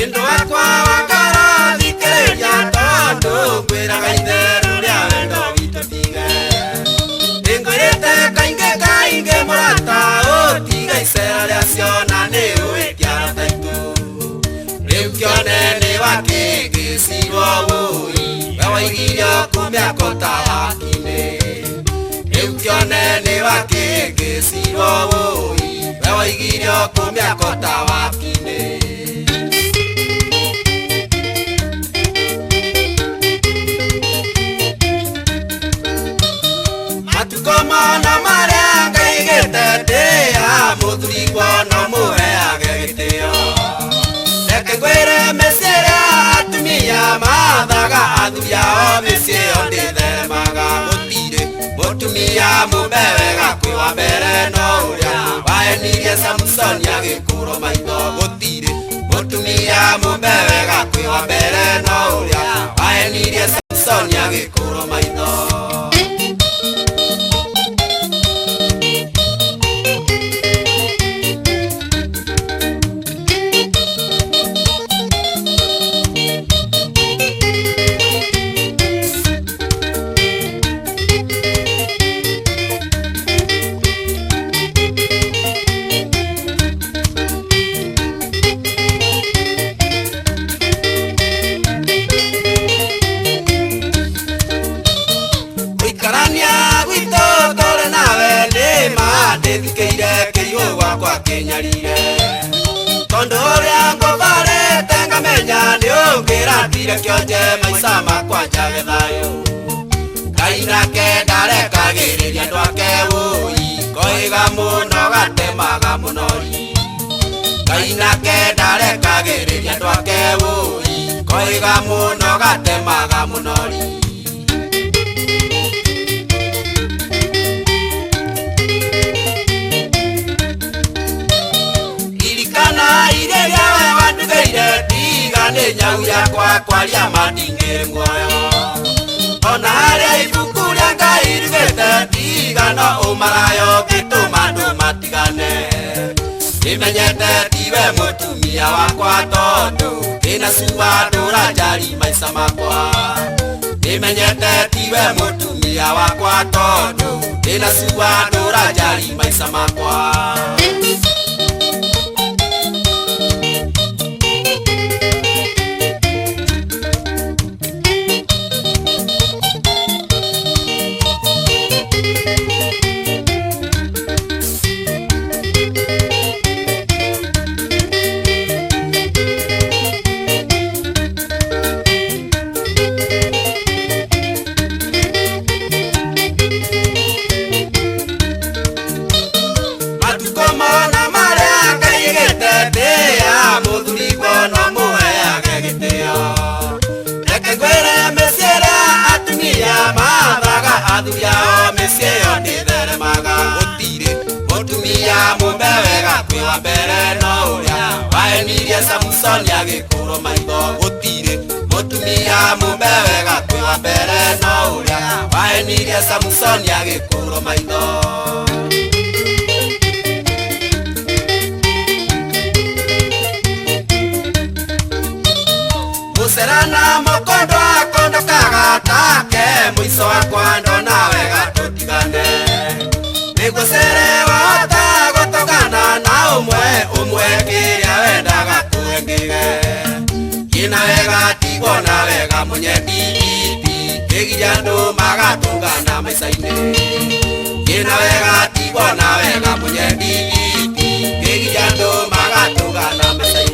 Endo wakwa wakara thikĩrĩria tondũ ngwĩraga itherũ rĩa wendo witũ tiga. Ngwĩrĩte kaingĩ mũrata ũtiga icera rĩacio na nĩũĩ kĩara taitũ. Rĩu kĩone nĩ wakĩngĩcirwo wũi we waigirio kumĩako ta wakinĩ. Rĩu kĩone nĩ wakĩngĩcirwo wũi we waigirio kumĩako ta wakinĩ. Matukoma na marĩa Ngai gĩtetĩa mũthuri no mũheage gĩtĩo. Reke ngwĩre mĩciĩ ĩrĩa atumia mathaga athuri ao mĩciĩ ĩyo ndĩtheremaga. Gũtirĩ mũtumia mũmbe wega kwĩ wa mbere no ũrĩa wahenirie Samsoni agĩkũrwo maitho. Gũtirĩ mũtumia mũmbe wega kwĩ wa mbere no ũrĩa wahenirie Samsoni agĩkũrwo maitho. Tondũ ũrĩa ngũbarĩte ngamenya nĩũngĩratire kĩonje maica makwa njage thayũ. Ngai nake ndarekagĩrĩria andũ ake wũi koiga mũno gatemaga mũnori. Ngai nake ndarekagĩrĩria andũ ake wũi koiga mũno gatemaga mũnori. Nĩ nyau yakwa kwaria mandingĩrĩ muoyo. Ona harĩa ibuku rĩa Ngai rugĩte tiga no ũmarayo ngĩtũma andũ matigane. Nĩmenyete tiwe mũtumia wakwa tondũ ndĩna cuba ndũranjari maica makwa. Nĩmenyete tiwe mũtumia wakwa tondũ ndĩna cuba ndũranjari maica makwa. Athuri ao mĩciĩ ĩyo ndĩtheremaga. Gũtirĩ mũtumia mũmbe wega kwĩ wa mbere no ũrĩa wahenirie Samsoni agĩkũrwo maitho. Gũtirĩ mũtumia mũmbe wega kwĩ wa mbere no ũrĩa wahenirie Samsoni agĩkũrwo maitho. Gũcerana mũkondo akondokaga take mũico wakwa ndona wega tũtigane. Nĩgũcere wahota gũtũgana na ũmwe kĩrĩa wendaga kũhe ngĩge. Kĩna wega tigwo na wega mũnyenditi kĩgiria andũ magatũgana maica-inĩ. Kĩna wega tigwo na wega mũnyenditi kĩgiria andũ magatũgana maica-inĩ.